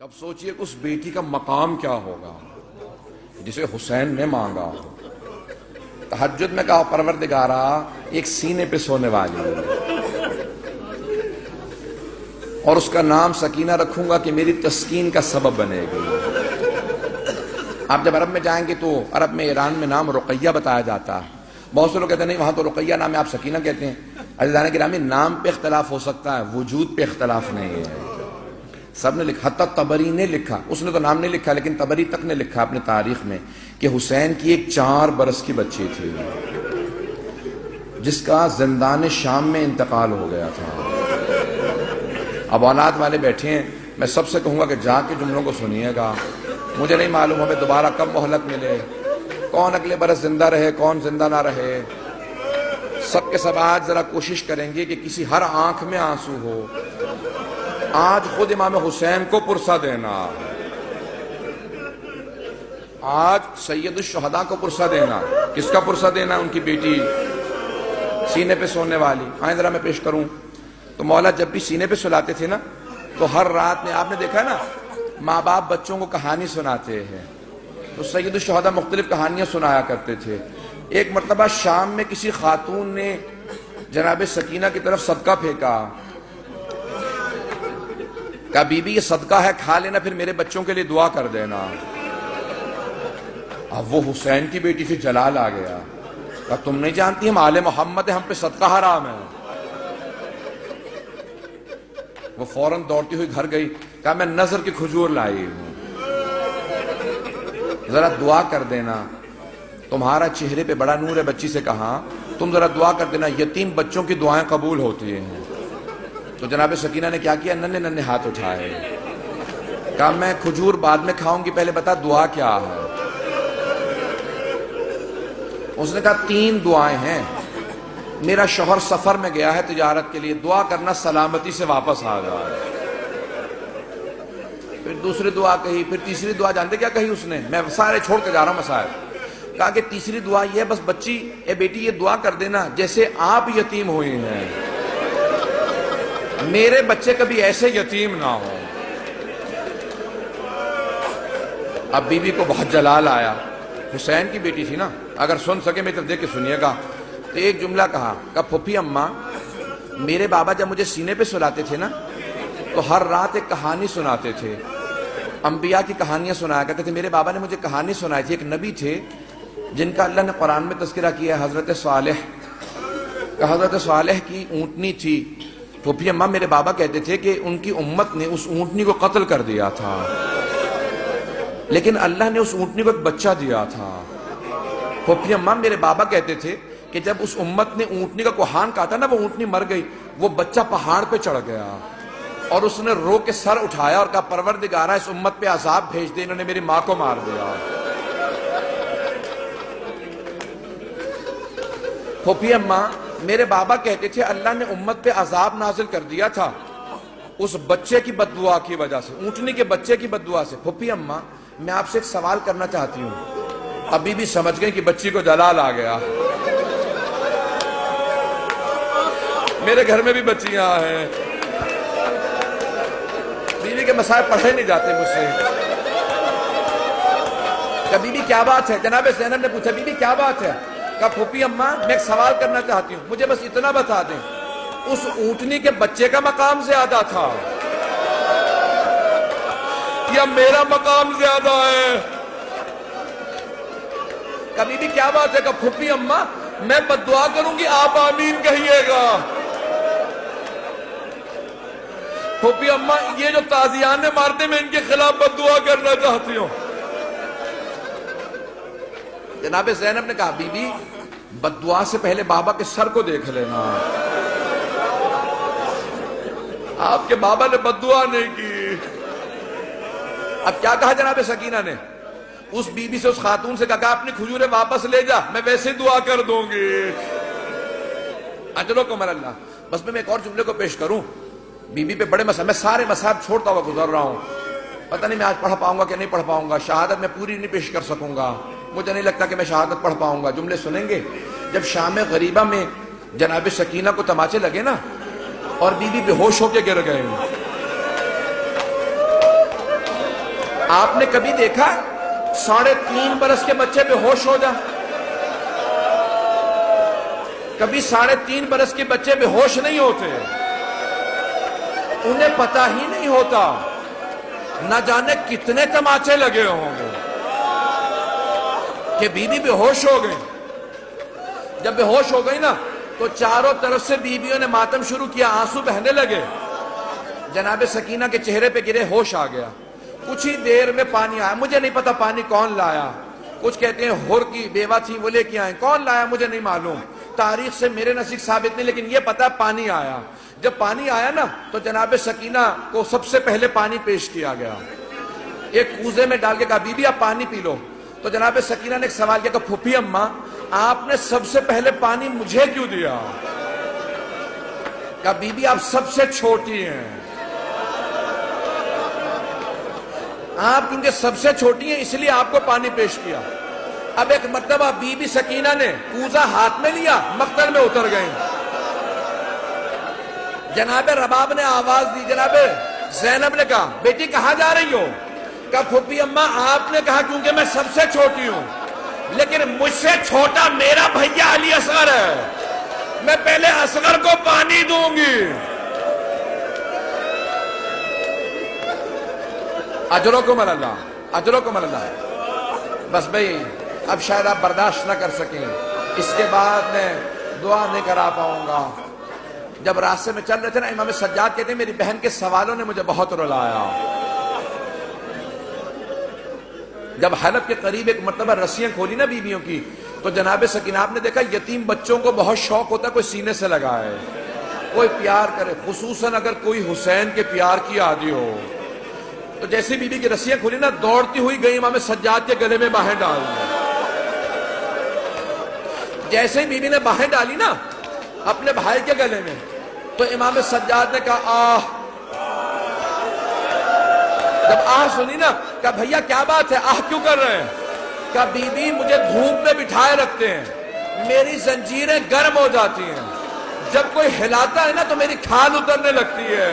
اب سوچئے اس بیٹی کا مقام کیا ہوگا جسے حسین نے مانگا. تہجد میں کہا پروردگارا ایک سینے پہ سونے والی اور اس کا نام سکینہ رکھوں گا کہ میری تسکین کا سبب بنے گی. آپ جب عرب میں جائیں گے تو عرب میں ایران میں نام رقیہ بتایا جاتا ہے. بہت سے لوگ کہتے ہیں نہیں وہاں تو رقیہ نام ہے آپ سکینہ کہتے ہیں. عزیزان گرامی نام پہ اختلاف ہو سکتا ہے وجود پہ اختلاف نہیں ہے. سب نے لکھا حتی طبری نے لکھا, اس نے تو نام نہیں لکھا لیکن طبری تک نے لکھا اپنے تاریخ میں کہ حسین کی ایک 4 برس کی بچی تھی جس کا زندان شام میں انتقال ہو گیا تھا. اب اولاد والے بیٹھے ہیں, میں سب سے کہوں گا کہ جا کے جملوں کو سنیے گا. مجھے نہیں معلوم ہمیں دوبارہ کب مہلت ملے, کون اگلے برس زندہ رہے کون زندہ نہ رہے. سب کے سب آج ذرا کوشش کریں گے کہ کسی ہر آنکھ میں آنسو ہو. آج خود امام حسین کو پرسہ دینا, آج سید الشہداء کو پرسہ دینا. کس کا پرسہ دینا؟ ان کی بیٹی سینے پہ سونے والی. آئیں ذرا میں پیش کروں. تو مولا جب بھی سینے پہ سلاتے تھے نا تو ہر رات میں آپ نے دیکھا نا ماں باپ بچوں کو کہانی سناتے ہیں تو سید الشہداء مختلف کہانیاں سنایا کرتے تھے. ایک مرتبہ شام میں کسی خاتون نے جناب سکینہ کی طرف صدقہ پھینکا, کہا بی بی یہ صدقہ ہے کھا لینا پھر میرے بچوں کے لیے دعا کر دینا. اب وہ حسین کی بیٹی سے جلال آ گیا, کہا تم نہیں جانتی ہم آل محمد ہیں, ہم پہ صدقہ حرام ہے. وہ فوراً دوڑتی ہوئی گھر گئی, کہا میں نظر کی کھجور لائی ہوں ذرا دعا کر دینا, تمہارا چہرے پہ بڑا نور ہے. بچی سے کہا تم ذرا دعا کر دینا, یتیم بچوں کی دعائیں قبول ہوتی ہیں. تو جناب سکینہ نے کیا کیا, ننھے ننھے ہاتھ اٹھائے, کہا میں کھجور بعد میں کھاؤں گی, پہلے بتا دعا کیا ہے. اس نے کہا 3 دعائیں ہیں. میرا شوہر سفر میں گیا ہے تجارت کے لیے, دعا کرنا سلامتی سے واپس آ جائے. پھر دوسری دعا کہی, پھر تیسری دعا جانتے کیا کہی اس نے؟ میں سارے چھوڑ کے جا رہا ہوں مسائل. کہا کہ تیسری دعا یہ ہے بس بچی اے بیٹی یہ دعا کر دینا جیسے آپ یتیم ہوئی ہیں میرے بچے کبھی ایسے یتیم نہ ہو. اب بی بی کو بہت جلال آیا, حسین کی بیٹی تھی نا, اگر سن سکے میری طرف دیکھ کے سنیے گا. تو ایک جملہ کہا پھوپھی اماں میرے بابا جب مجھے سینے پہ سلاتے تھے نا تو ہر رات ایک کہانی سناتے تھے, انبیاء کی کہانیاں سنایا کرتے تھے. میرے بابا نے مجھے کہانی سنائی تھی, ایک نبی تھے جن کا اللہ نے قرآن میں تذکرہ کیا ہے, حضرت صالح. حضرت صالح کی اونٹنی تھی. پھوپھی اماں میرے بابا کہتے تھے کہ ان کی امت نے اس اونٹنی کو قتل کر دیا تھا لیکن اللہ نے اس اونٹنی کو ایک بچہ دیا تھا. پھوپھی اماں میرے بابا کہتے تھے کہ جب اس امت نے اونٹنی کا کوہان کاٹا نا وہ اونٹنی مر گئی, وہ بچہ پہاڑ پہ چڑھ گیا اور اس نے رو کے سر اٹھایا اور کہا پروردگارا اس امت پہ عذاب بھیج دے, انہوں نے میری ماں کو مار دیا. پھوپھی اماں میرے بابا کہتے تھے اللہ نے امت پہ عذاب نازل کر دیا تھا اس بچے کی بددعا کی وجہ سے, اونٹنی کے بچے کی بددعا سے. پھوپھی اماں میں آپ سے ایک سوال کرنا چاہتی ہوں. ابھی بھی سمجھ گئے کہ بچی کو جلال آ گیا. میرے گھر میں بھی بچیاں ہیں, بیوی کے مسائل پڑھے نہیں جاتے مجھ سے. کہ بیوی کیا بات ہے؟ جناب زینب نے پوچھا بیوی کیا بات ہے؟ کہا پھوپھی اماں میں ایک سوال کرنا چاہتی ہوں, مجھے بس اتنا بتا دیں اس اونٹنی کے بچے کا مقام زیادہ تھا یا میرا مقام زیادہ ہے؟ کہا بیوی کیا بات ہے؟ کہا پھوپھی اماں میں بددعا کروں گی آپ آمین کہیے گا. پھوپھی اماں یہ جو تازیانے مارتے میں ان کے خلاف بددعا کرنا چاہتی ہوں. جناب زینب نے کہا بی بی بددعا سے پہلے بابا کے سر کو دیکھ لینا. آپ کے بابا نے بددعا نہیں کی. اب کیا کہا جناب سکینہ نے؟ اس بی بی سے اس خاتون سے کہا اپنی کھجوریں واپس لے جا, میں ویسے دعا کر دوں گی. اجر و کمر اللہ. بس میں ایک اور جملے کو پیش کروں. بی بی پہ بڑے مسائل, میں سارے مسائل چھوڑتا ہوا گزر رہا ہوں. پتہ نہیں میں آج پڑھ پاؤں گا کہ نہیں پڑھ پاؤں گا, شہادت میں پوری نہیں پیش کر سکوں گا, مجھے نہیں لگتا کہ میں شہادت پڑھ پاؤں گا. جملے سنیں گے. جب شام غریبہ میں جناب سکینہ کو تماچے لگے نا اور بی بی بے ہوش ہو کے گر گئے, آپ نے کبھی دیکھا 3.5 برس کے بچے بے ہوش ہو جائیں؟ کبھی 3.5 برس کے بچے بے ہوش نہیں ہوتے، انہیں پتہ ہی نہیں ہوتا، نہ جانے کتنے تماچے لگے ہوں گے کہ بیوی بے ہوش ہو گئی۔ جب بے ہوش ہو گئی نا تو چاروں طرف سے بیویوں نے ماتم شروع کیا، آنسو بہنے لگے، جناب سکینہ کے چہرے پہ گرے، ہوش آ گیا۔ کچھ ہی دیر میں پانی آیا، مجھے نہیں پتا پانی کون لایا، کچھ کہتے ہیں ہور کی بیوہ تھی وہ لے کے آئیں، کون لایا مجھے نہیں معلوم، تاریخ سے میرے نزدیک ثابت نہیں، لیکن یہ پتا پانی آیا۔ جب پانی آیا نا تو جناب سکینہ کو سب سے پہلے پانی پیش کیا گیا، ایک کوزے میں ڈال کے کہا بی بی آپ پانی پی لو۔ تو جناب سکینہ نے ایک سوال کیا کہ پھوپھی اماں آپ نے سب سے پہلے پانی مجھے کیوں دیا؟ کہا بی بی آپ سب سے چھوٹی ہیں، آپ کیونکہ سب سے چھوٹی ہیں اس لیے آپ کو پانی پیش کیا۔ اب ایک مرتبہ بی بی سکینہ نے کوزہ ہاتھ میں لیا، مقتل میں اتر گئیں۔ جناب رباب نے آواز دی، جناب زینب نے کہا بیٹی کہاں جا رہی ہو؟ کہا پھوپھی اماں آپ نے کہا کیونکہ میں سب سے چھوٹی ہوں، لیکن مجھ سے چھوٹا میرا بھیا علی اصغر ہے، میں پہلے اصغر کو پانی دوں گی۔ اجرکم اللہ، اجرکم اللہ۔ بس بھئی اب شاید آپ برداشت نہ کر سکیں، اس کے بعد میں دعا نہیں کرا پاؤں گا۔ جب راستے میں چل رہے تھے نا، امام سجاد کہتے ہیں میری بہن کے سوالوں نے مجھے بہت رلایا۔ جب حلب کے قریب ایک مرتبہ رسیاں کھولی نا بیویوں کی، تو جناب سکینہ آپ نے دیکھا یتیم بچوں کو بہت شوق ہوتا ہے کوئی سینے سے لگائے، کوئی پیار کرے، خصوصاً اگر کوئی حسین کے پیار کی عادی ہو۔ تو جیسے بی بی کی رسیاں کھولی نا، دوڑتی ہوئی گئی امام سجاد کے گلے میں باہیں ڈال دی۔ جیسے ہی بی بی نے باہیں ڈالی نا اپنے بھائی کے گلے میں، تو امام سجاد نے کہا آہ۔ جب آہ سنی نا، کہا بھیا کیا بات ہے، آہ کیوں کر رہے ہیں؟ کہا بی بی مجھے دھوپ میں بٹھائے رکھتے ہیں، میری زنجیریں گرم ہو جاتی ہیں، جب کوئی ہلاتا ہے نا تو میری کھال اترنے لگتی ہے۔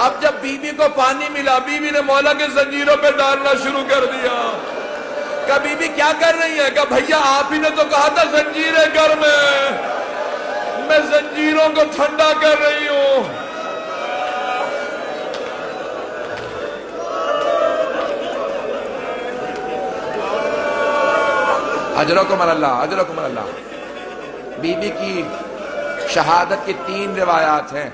اب جب بی بی کو پانی ملا، بی بی نے مولا کے زنجیروں پہ ڈالنا شروع کر دیا۔ کہا بی بی کیا کر رہی ہے؟ کہا بھیا آپ ہی نے تو کہا تھا زنجیریں گرم ہیں، میں زنجیروں کو ٹھنڈا کر رہی ہوں۔ اجرکم اللہ، اجرکم اللہ۔ بی بی کی شہادت کی 3 روایات ہیں۔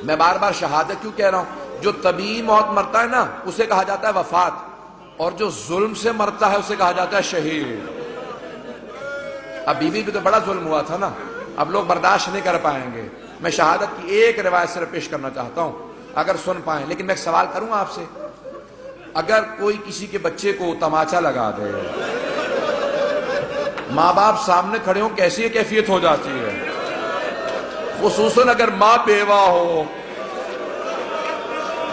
میں بار بار شہادت کیوں کہہ رہا ہوں؟ جو طبیعی موت مرتا ہے نا اسے کہا جاتا ہے وفات، اور جو ظلم سے مرتا ہے اسے کہا جاتا ہے شہید۔ اب بی بی بھی تو بڑا ظلم ہوا تھا نا، اب لوگ برداشت نہیں کر پائیں گے۔ میں شہادت کی ایک روایت صرف پیش کرنا چاہتا ہوں اگر سن پائیں، لیکن میں ایک سوال کروں گا آپ سے، اگر کوئی کسی کے بچے کو تماچا لگا دے، ماں باپ سامنے کھڑے ہوں کیسی کیفیت ہو جاتی ہے؟ خصوصاً اگر ماں بیوہ ہو۔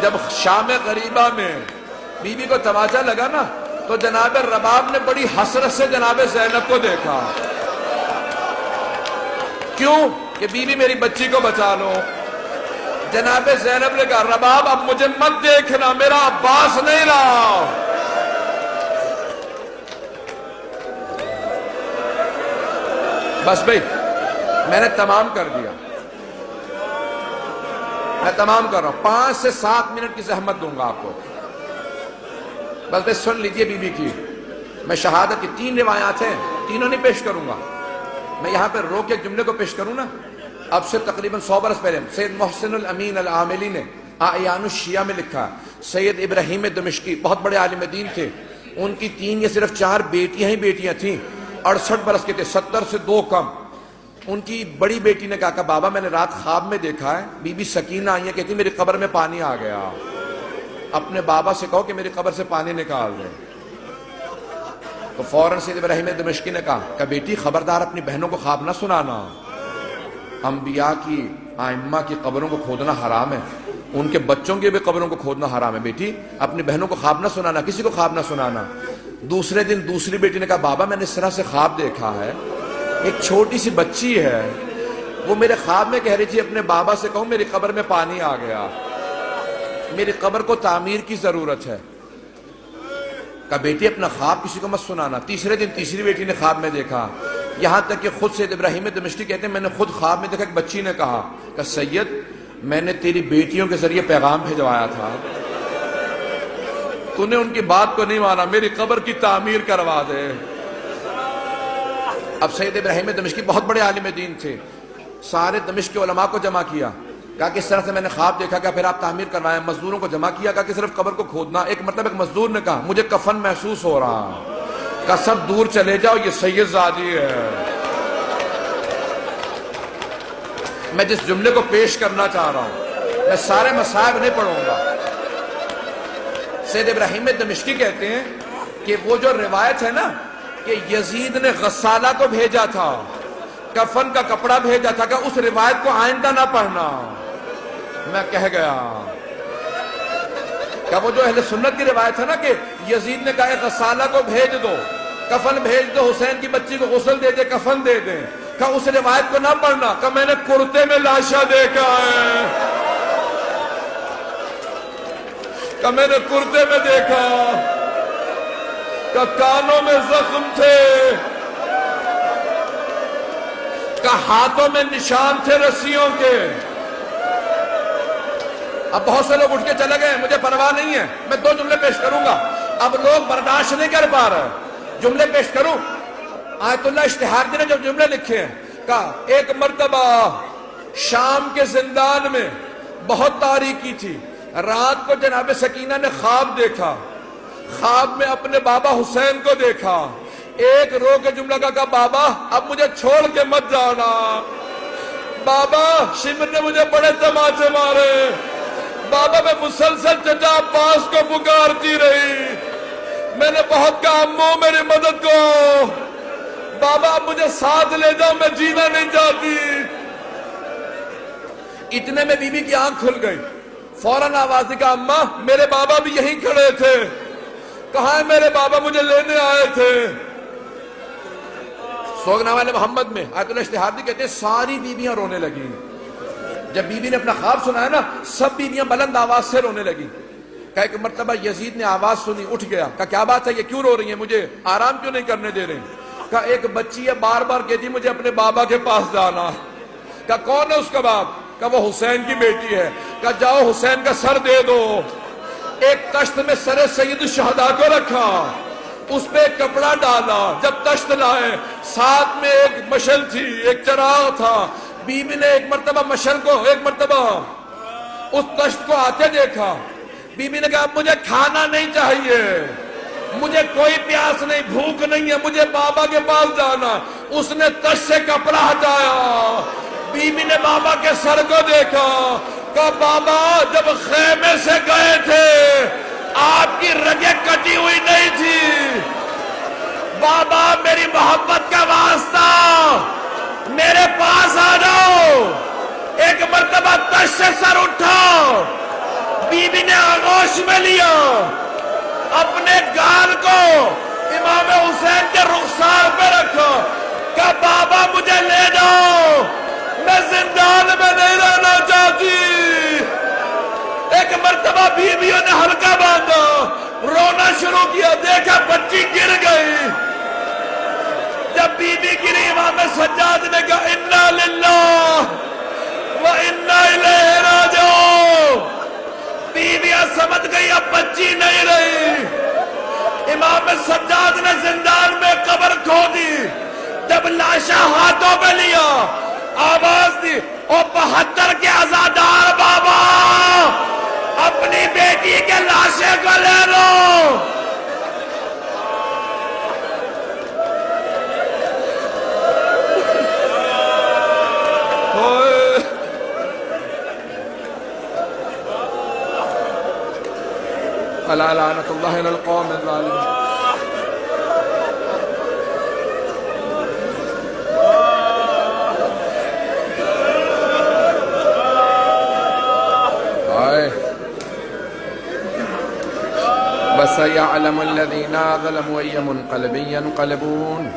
جب شام غریبہ میں بی بی کو تماچا لگا نا تو جناب رباب نے بڑی حسرت سے جناب زینب کو دیکھا، کیوں کہ بی بی میری بچی کو بچا لو۔ جناب زینب نے کہا رباب اب مجھے مت دیکھنا، میرا عباس نہیں رہا۔ بس بھئی میں نے تمام کر دیا، میں تمام کر رہا ہوں، 5 سے 7 منٹ کی زحمت دوں گا آپ کو، بس بھئی سن لیجئے بی بی کی۔ میں شہادت کی 3 روایات ہیں، تینوں نہیں پیش کروں گا، میں یہاں پہ رو کے جملے کو پیش کروں نا، اب سے تقریباً 100 برس پہلے سید محسن الامین العاملی نے اعیان الشیعہ میں لکھا، سید ابراہیم دمشقی بہت بڑے عالم دین تھے، ان کی 3 یا صرف 4 بیٹیاں ہی بیٹیاں تھیں، 68 برس کے تھے، 70 سے 2 کم۔ ان کی بڑی بیٹی نے کہا کہ بابا میں نے رات خواب میں دیکھا ہے بی بی سکینہ آئی ہے، کہتی میری قبر میں پانی آ گیا، اپنے بابا سے کہو کہ میری قبر سے پانی نکال دے۔ تو فوراً سید ابراہیم دمشقی نے کہا کہ بیٹی خبردار اپنی بہنوں کو خواب نہ سنانا، انبیاء کی ائمہ کی قبروں کو کھودنا حرام ہے، ان کے بچوں کی بھی قبروں کو کھودنا حرام ہے، بیٹی اپنی بہنوں کو خواب نہ سنانا، کسی کو خواب نہ سنانا۔ دوسرے دن دوسری بیٹی نے کہا بابا میں نے اس طرح سے خواب دیکھا ہے، ایک چھوٹی سی بچی ہے، وہ میرے خواب میں کہہ رہی تھی اپنے بابا سے کہوں میری قبر میں پانی آ گیا۔ میری قبر کو تعمیر کی ضرورت ہے. کہا بیٹی اپنا خواب کسی کو مت سنانا. تیسرے دن تیسری بیٹی نے خواب میں دیکھا. یہاں تک کہ خود سید ابراہیم دمشقی کہتے ہیں میں نے خود خواب میں دیکھا. ایک بچی نے کہا کہ سید میں نے تیری بیٹیوں کے ذریعے پیغام بھیجوایا تھا, تو نے ان کی بات کو نہیں مانا, میری قبر کی تعمیر کروا دے. اب سید ابراہیم دمشقی بہت بڑے عالم دین تھے. سارے دمشق کے علماء کو جمع کیا, کہا کس طرح سے میں نے خواب دیکھا, کہ پھر آپ تعمیر کروائیں. مزدوروں کو جمع کیا, کہا کہ صرف قبر کو کھودنا. ایک مرتبہ ایک مزدور نے کہا مجھے کفن محسوس ہو رہا, کہا سب دور چلے جاؤ, یہ سید زادی ہے. میں جس جملے کو پیش کرنا چاہ رہا ہوں, میں سارے مصائب نہیں پڑھوں گا. سید ابراہیم دمشقی کہتے ہیں کہ وہ جو روایت ہے نا کہ یزید نے غسالہ کو بھیجا تھا, کفن کا کپڑا بھیجا تھا, کہ اس روایت کو آئندہ نہ پڑھنا. میں کہہ گیا کہ وہ جو اہل سنت کی روایت ہے نا کہ یزید نے کہا غسالہ کو بھیج دو, کفن بھیج دو, حسین کی بچی کو غسل دے دے, کفن دے دیں, کہ اس روایت کو نہ پڑھنا. کہ میں نے کرتے میں لاشا دیکھا ہے, کہ میں نے کرتے میں دیکھا, کہ کانوں میں زخم تھے, کہ ہاتھوں میں نشان تھے رسیوں کے. اب بہت سے لوگ اٹھ کے چلے گئے, مجھے پرواہ نہیں ہے, میں 2 جملے پیش کروں گا. اب لوگ برداشت نہیں کر پا رہے, جملے پیش کروں. آیت اللہ اشتہاردی نے جو جملے لکھے ہیں, کہا ایک مرتبہ شام کے زندان میں بہت تاریکی تھی, رات کو جناب سکینہ نے خواب دیکھا, خواب میں اپنے بابا حسین کو دیکھا. ایک رو کے جملہ کہا بابا اب مجھے چھوڑ کے مت جانا, بابا شمر نے مجھے بڑے تماچے مارے, بابا میں مسلسل چچا عباس کو پکارتی رہی, میں نے بہت کہا امو میری مدد کو, بابا اب مجھے ساتھ لے جاؤ, میں جینا نہیں چاہتی. اتنے میں بی بی کی آنکھ کھل گئی, فوراً آواز دی, کہا اماں میرے بابا بھی یہیں کھڑے تھے. کہاں ہے میرے بابا, مجھے لینے آئے تھے. سوگنامہ محمد میں آیت اللہ اشتہاردی کہتے ہیں ساری بیویاں رونے لگی. جب بی بی نے اپنا خواب سنا ہے نا, سب بیویاں بلند آواز سے رونے لگی. کہ ایک مرتبہ یزید نے آواز سنی, اٹھ گیا, کہا کیا بات ہے, یہ کیوں رو رہی ہیں, مجھے آرام کیوں نہیں کرنے دے رہے ہیں. کہا ایک بچی ہے بار بار کہتی مجھے اپنے بابا کے پاس جانا. کہا کون ہے اس کا باپ, کہا وہ حسین کی بیٹی ہے. کہا جاؤ حسین کا سر دے دو. ایک تشت میں سر سید الشہداء کو رکھا, اس پہ ایک کپڑا ڈالا. جب تشت لائے ساتھ میں ایک مشل تھی, ایک چراغ تھا. بی بی نے ایک مرتبہ مشل کو, ایک مرتبہ اس تشت کو آتے دیکھا. بی بی نے کہا مجھے کھانا نہیں چاہیے, مجھے کوئی پیاس نہیں, بھوک نہیں ہے, مجھے بابا کے پاس جانا. اس نے تشت سے کپڑا ہٹایا, بی بی نے بابا کے سر کو دیکھا. کہا بابا جب خیمے سے گئے تھے آپ کی رگیں کٹی ہوئی نہیں تھی, بابا میری محبت کا واسطہ میرے پاس آ جاؤ. ایک مرتبہ تشت سے سر اٹھا, بی بی نے آغوش میں لیا, اپنے گال کو امام حسین کے رخسار پہ رکھا. کہا بابا مجھے لے جاؤ, میں زندان میں نہیں رہنا چاہتی. ایک مرتبہ بیویوں نے ہلکا باندھا, رونا شروع کیا, دیکھا بچی گر گئی. جب بی بی گری امام سجاد نے کہا انا للہ و انا الیہ راجعون. بیویاں سمجھ گئی اب بچی نہیں رہی. امام سجاد نے زندان میں قبر کھودی. جب لاشا ہاتھوں میں لیا, آواز دی, او 72 کے عزادار بابا اپنی بیٹی کے لاشے کو لے لو. الا لعنت اللہ علی القوم الظالمین. وَسَيَعْلَمُ الَّذِينَ ظَلَمُوا أَيَّ مُنْقَلَبٍ يَنْقَلِبُونَ.